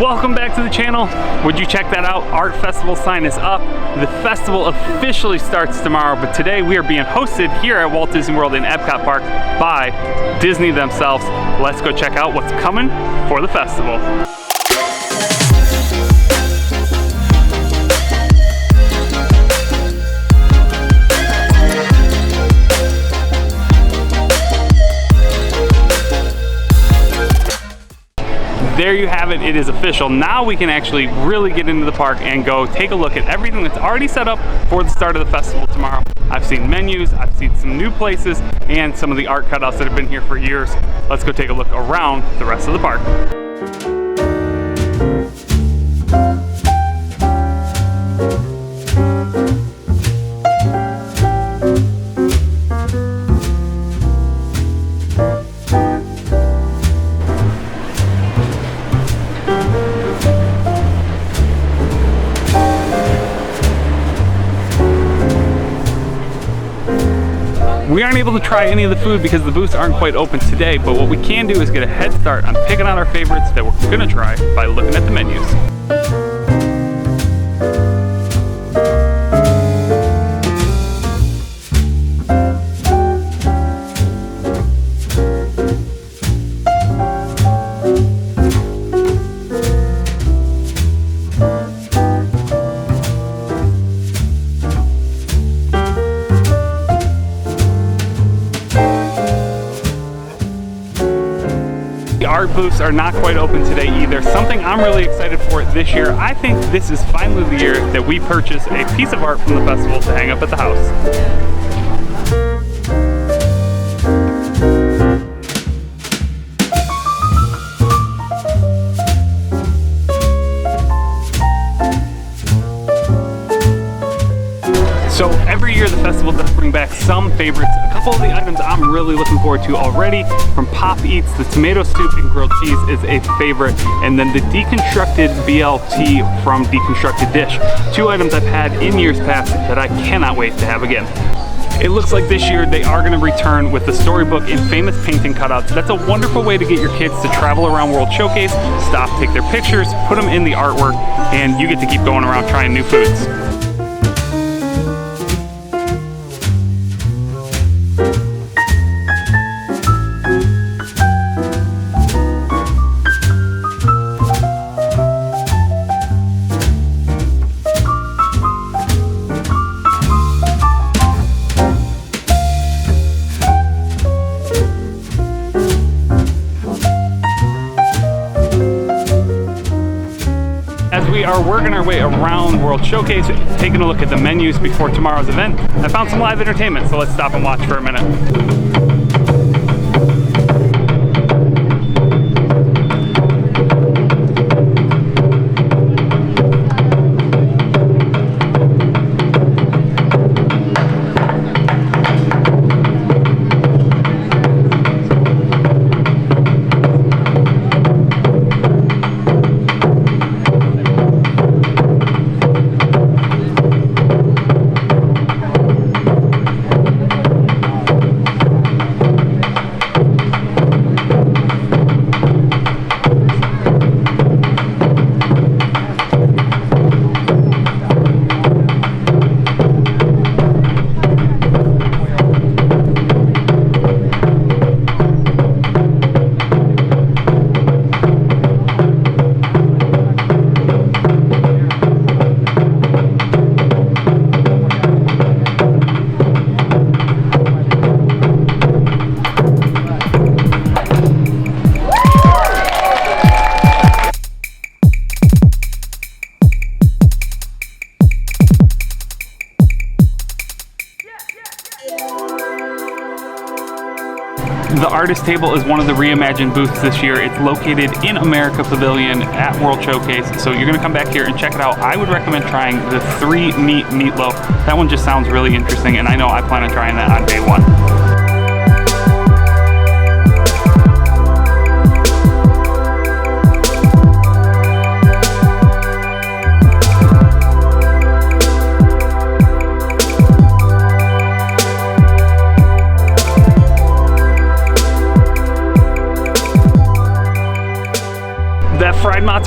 Welcome back to the channel. Would you check that out? Art Festival sign is up. The festival officially starts tomorrow, but today we are being hosted here at Walt Disney World in EPCOT Park by Disney themselves. Let's go check out what's coming for the festival. There you have it, it is official. Now we can actually really get into the park and go take a look at everything that's already set up for the start of the festival tomorrow. I've seen menus, I've seen some new places, and some of the art cutouts that have been here for years. Let's go take a look around the rest of the park. We aren't able to try any of the food because the booths aren't quite open today, but what we can do is get a head start on picking out our favorites that we're gonna try by looking at the menus. Art booths are not quite open today either. Something I'm really excited for this year. I think this is finally the year that we purchase a piece of art from the festival to hang up at the house. So every year the festival does bring back some favorites. A couple of the items I'm really looking forward to already. From Pop Eats, the tomato soup and grilled cheese is a favorite. And then the deconstructed BLT from Deconstructed Dish. Two items I've had in years past that I cannot wait to have again. It looks like this year they are going to return with the storybook and famous painting cutouts. That's a wonderful way to get your kids to travel around World Showcase, stop, take their pictures, put them in the artwork, and you get to keep going around trying new foods. As we are working our way around World Showcase, taking a look at the menus before tomorrow's event, I found some live entertainment, so let's stop and watch for a minute. The artist table is one of the reimagined booths this year. It's located in America Pavilion at World Showcase, so you're gonna come back here and check it out. I would recommend trying the 3 Meat Meatloaf. That one just sounds really interesting, and I know I plan on trying that on day one.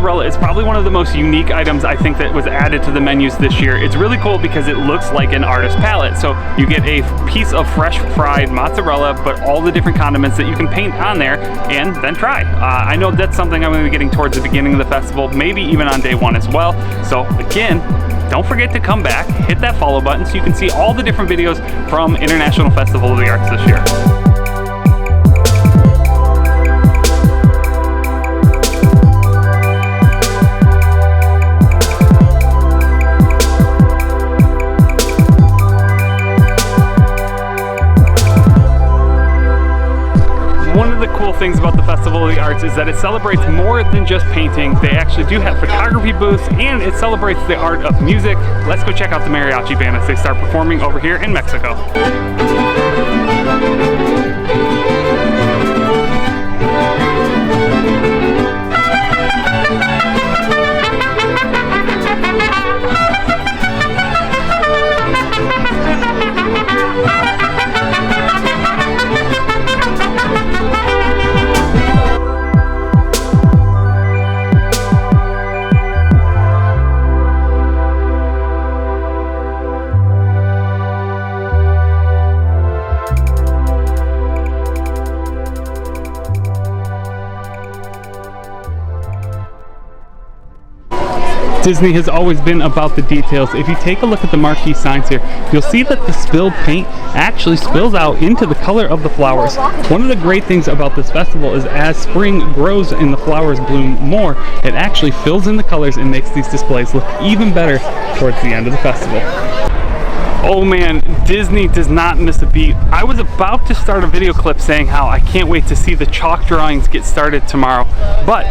mozzarella is probably one of the most unique items I think that was added to the menus this year. It's really cool because it looks like an artist palette. So you get a piece of fresh fried mozzarella, but all the different condiments that you can paint on there and then try. I know that's something I'm going to be getting towards the beginning of the festival, maybe even on day one as well. So again, don't forget to come back, hit that follow button so you can see all the different videos from International Festival of the Arts this year. One of the cool things about the Festival of the Arts is that it celebrates more than just painting. They actually do have photography booths, and it celebrates the art of music. Let's go check out the mariachi band as they start performing over here in Mexico. Disney has always been about the details. If you take a look at the marquee signs here, you'll see that the spilled paint actually spills out into the color of the flowers. One of the great things about this festival is as spring grows and the flowers bloom more, it actually fills in the colors and makes these displays look even better towards the end of the festival. Oh man, Disney does not miss a beat. I was about to start a video clip saying how I can't wait to see the chalk drawings get started tomorrow, but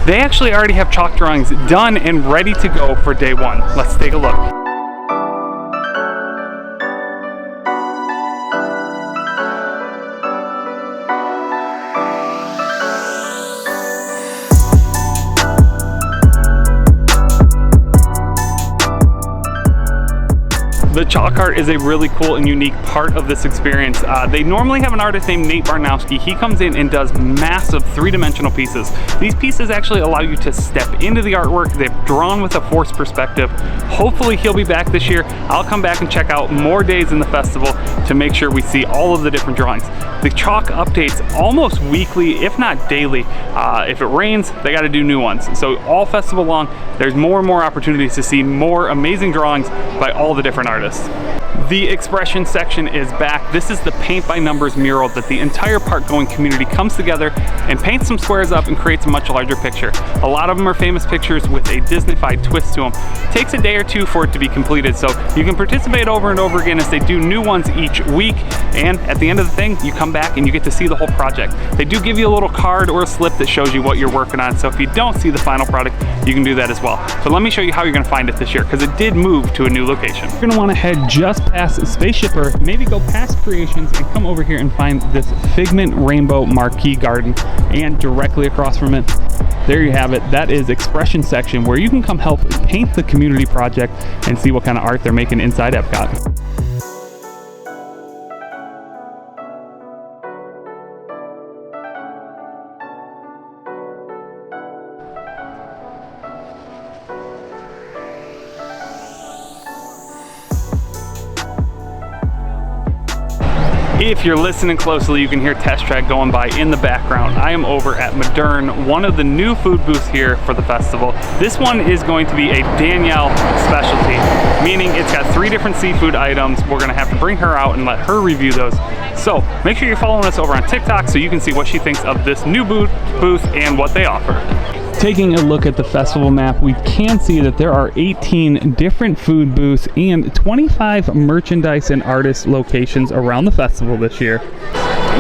they actually already have chalk drawings done and ready to go for day one. Let's take a look. The chalk art is a really cool and unique part of this experience. They normally have an artist named Nate Barnowski. He comes in and does massive three-dimensional pieces. These pieces actually allow you to step into the artwork. They've drawn with a forced perspective. Hopefully he'll be back this year. I'll come back and check out more days in the festival to make sure we see all of the different drawings. The chalk updates almost weekly, if not daily. If it rains, they got to do new ones. So all festival long, there's more and more opportunities to see more amazing drawings by all the different artists. The expression section is back. This is the paint by numbers mural that the entire park going community comes together and paints some squares up and creates a much larger picture. A lot of them are famous pictures with a Disney-fied twist to them. It takes a day or two for it to be completed, so you can participate over and over again as they do new ones each week, and at the end of the thing, you come back and you get to see the whole project. They do give you a little card or a slip that shows you what you're working on, so if you don't see the final product, you can do that as well. So let me show you how you're going to find it this year, because it did move to a new location. You're going to want to head just past Spaceship Earth, maybe go past Creations and come over here and find this Figment Rainbow Marquee Garden, and directly across from it, there you have it. That is expression section where you can come help paint the community project and see what kind of art they're making inside EPCOT. If you're listening closely, you can hear Test Track going by in the background. I am over at Modern, one of the new food booths here for the festival. This one is going to be a Danielle specialty, meaning it's got 3 different seafood items. We're gonna have to bring her out and let her review those. So make sure you're following us over on TikTok so you can see what she thinks of this new booth and what they offer. Taking a look at the festival map, we can see that there are 18 different food booths and 25 merchandise and artist locations around the festival this year.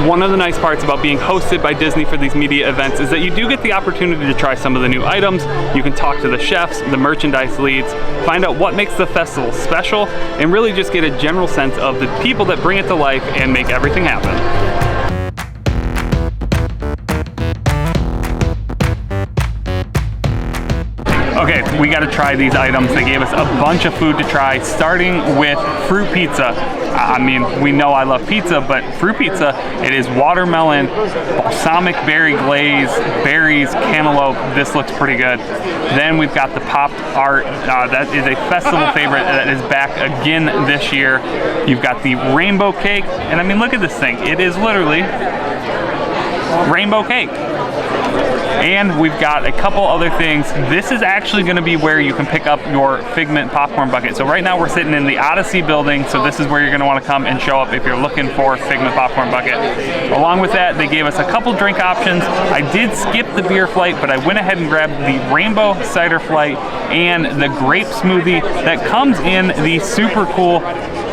One of the nice parts about being hosted by Disney for these media events is that you do get the opportunity to try some of the new items. You can talk to the chefs, the merchandise leads, find out what makes the festival special, and really just get a general sense of the people that bring it to life and make everything happen. Okay, we got to try these items. They gave us a bunch of food to try, starting with fruit pizza. I mean, we know I love pizza, but fruit pizza, it is watermelon, balsamic berry glaze, berries, cantaloupe. This looks pretty good. Then we've got the Pop Art. That is a festival favorite that is back again this year. You've got the rainbow cake, and I mean, look at this thing. It is literally rainbow cake. And we've got a couple other things. This is actually going to be where you can pick up your Figment popcorn bucket. So right now we're sitting in the Odyssey building, so this is where you're going to want to come and show up if you're looking for Figment popcorn bucket. Along with that, they gave us a couple drink options. I did skip the beer flight, but I went ahead and grabbed the rainbow cider flight and the grape smoothie that comes in the super cool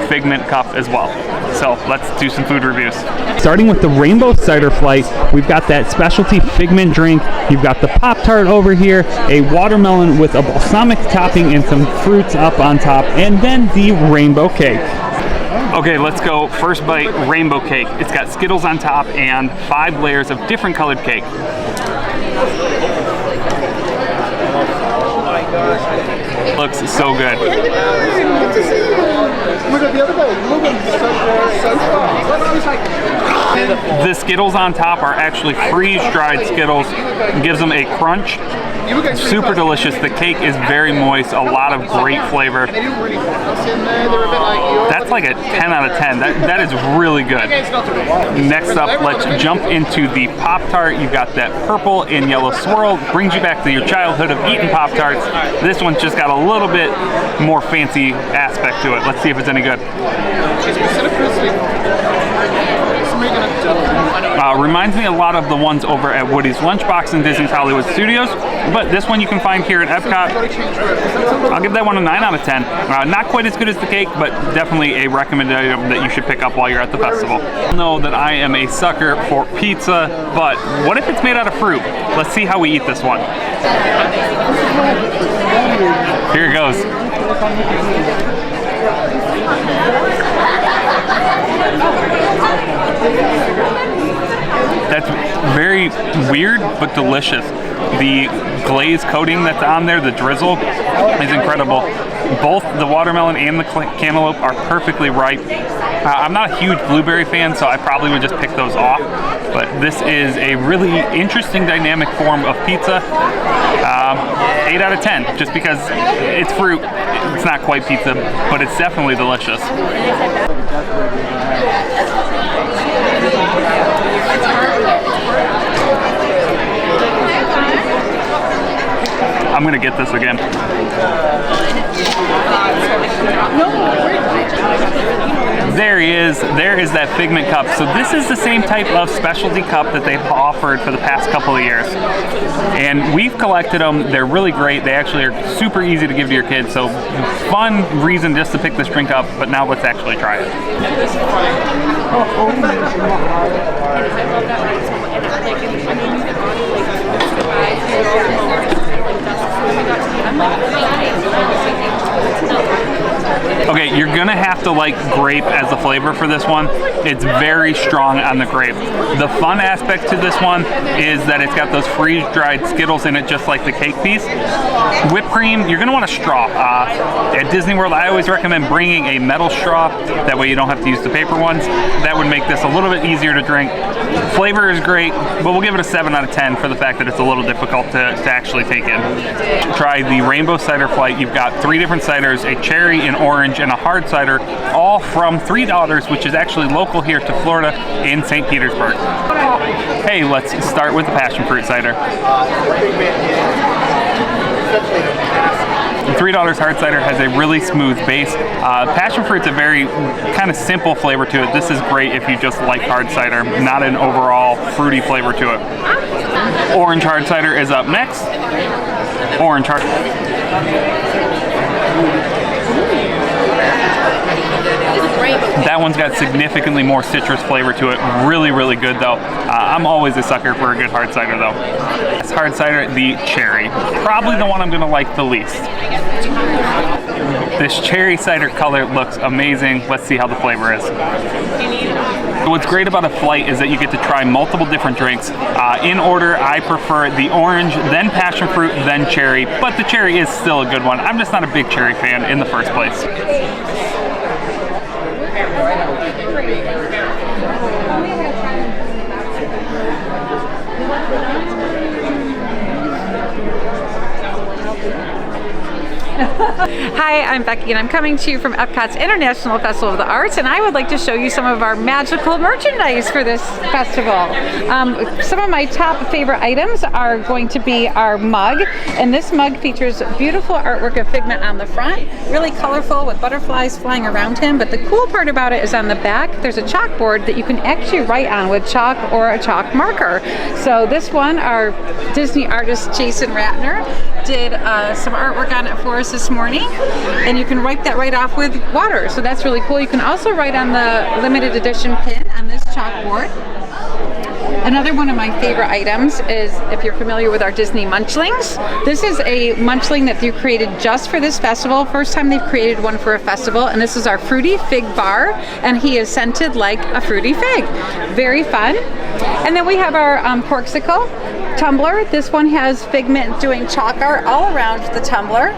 Figment cup as well. So let's do some food reviews. Starting with the rainbow cider flight, we've got that specialty Figment drink. You've got the Pop-Tart over here, a watermelon with a balsamic topping and some fruits up on top, and then the rainbow cake. Okay, let's go. First bite, rainbow cake. It's got Skittles on top and 5 layers of different colored cake. Looks so good. The Skittles on top are actually freeze-dried Skittles. It gives them a crunch. Super delicious. The cake is very moist, a lot of great flavor. That's like a 10 out of 10. That is really good. Next up, let's jump into the Pop-Tart. You've got that purple and yellow swirl. Brings you back to your childhood of eating Pop-Tarts. This one's just got a little bit more fancy aspect to it. Let's see if it's any good. Reminds me a lot of the ones over at Woody's Lunchbox in Disney's Hollywood Studios, but this one you can find here at EPCOT. I'll give that one a 9 out of 10. Not quite as good as the cake, but definitely a recommended item that you should pick up while you're at the festival. I know that I am a sucker for pizza, but what if it's made out of fruit? Let's see how we eat this one. Here it goes. That's very weird but delicious. The glaze coating that's on there, the drizzle, is incredible. Both the watermelon and the cantaloupe are perfectly ripe. I'm not a huge blueberry fan, so I probably would just pick those off. But this is a really interesting dynamic form of pizza. 8 out of 10, just because it's fruit. It's not quite pizza, but it's definitely delicious. I'm gonna get this again. There he is. There is that Figment cup. So this is the same type of specialty cup that they've offered for the past couple of years. And we've collected them. They're really great. They actually are super easy to give to your kids. So fun reason just to pick this drink up, but now let's actually try it. Okay, you're gonna have to like grape as the flavor for this one. It's very strong on the grape. The fun aspect to this one is that it's got those freeze-dried Skittles in it, just like the cake piece. Whipped cream, you're gonna want a straw. At Disney World, I always recommend bringing a metal straw. That way you don't have to use the paper ones. That would make this a little bit easier to drink. Flavor is great, but we'll give it a 7 out of 10 for the fact that it's a little difficult to actually take in. Try the rainbow cider flight. You've got 3 different ciders, a cherry, an orange, and a hard cider, all from $3, which is actually local here to Florida in St. Petersburg. Hey, let's start with the passion fruit cider. The $3 hard cider has a really smooth base. Passion fruit's a very kind of simple flavor to it. This is great if you just like hard cider, not an overall fruity flavor to it. Orange hard cider is up next. Orange hard. That one's got significantly more citrus flavor to it. Really, really good though. I'm always a sucker for a good hard cider though. This hard cider, the cherry. Probably the one I'm gonna like the least. This cherry cider color looks amazing. Let's see how the flavor is. What's great about a flight is that you get to try multiple different drinks. In order, I prefer the orange, then passion fruit, then cherry, but the cherry is still a good one. I'm just not a big cherry fan in the first place. Hi, I'm Becky and I'm coming to you from EPCOT's International Festival of the Arts, and I would like to show you some of our magical merchandise for this festival. Some of my top favorite items are going to be our mug, and this mug features beautiful artwork of Figment on the front, really colorful with butterflies flying around him, but the cool part about it is on the back there's a chalkboard that you can actually write on with chalk or a chalk marker. So this one, our Disney artist Jason Ratner did some artwork on it for us this morning, and you can wipe that right off with water, so that's really cool. You can also write on the limited edition pin on this chalkboard. Another one of my favorite items is, if you're familiar with our Disney Munchlings, this is a munchling that they created just for this festival. First time they've created one for a festival, and this is our Fruity Fig Bar, and he is scented like a fruity fig. Very fun. And then we have our Corksicle tumbler. This one has Figment doing chalk art all around the tumbler.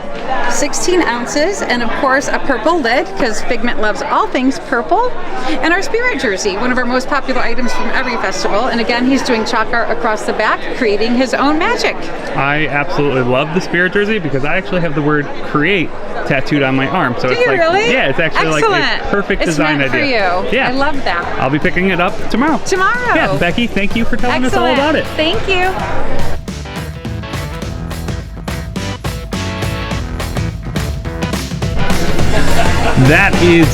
16 ounces, and of course a purple lid, because Figment loves all things purple. And our Spirit Jersey, one of our most popular items from every festival. And again, he's doing chalk art across the back, creating his own magic. I absolutely love the Spirit Jersey because I actually have the word create tattooed on my arm. So Do it's you like, really? Yeah, it's actually Excellent. like a perfect It's design meant idea. For you. Yeah. I love that. I'll be picking it up tomorrow. Tomorrow. Yeah, Becky, thank you for telling us all about it. Thank you. That is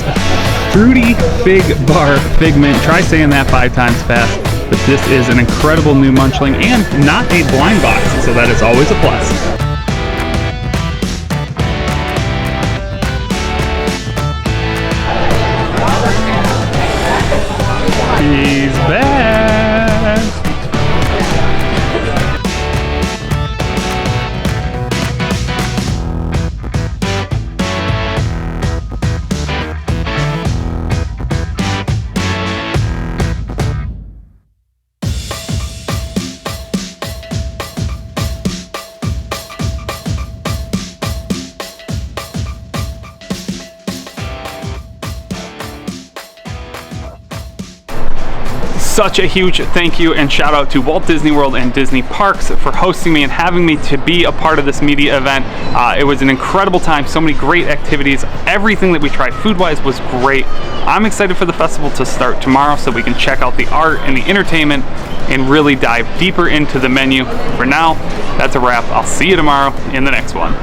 Fruity Fig Bar Figment. Try saying that 5 times fast. But this is an incredible new munchling and not a blind box, so that is always a plus. He's back. Such a huge thank you and shout out to Walt Disney World and Disney Parks for hosting me and having me to be a part of this media event. It was an incredible time, so many great activities. Everything that we tried food-wise was great. I'm excited for the festival to start tomorrow so we can check out the art and the entertainment and really dive deeper into the menu. For now, that's a wrap. I'll see you tomorrow in the next one.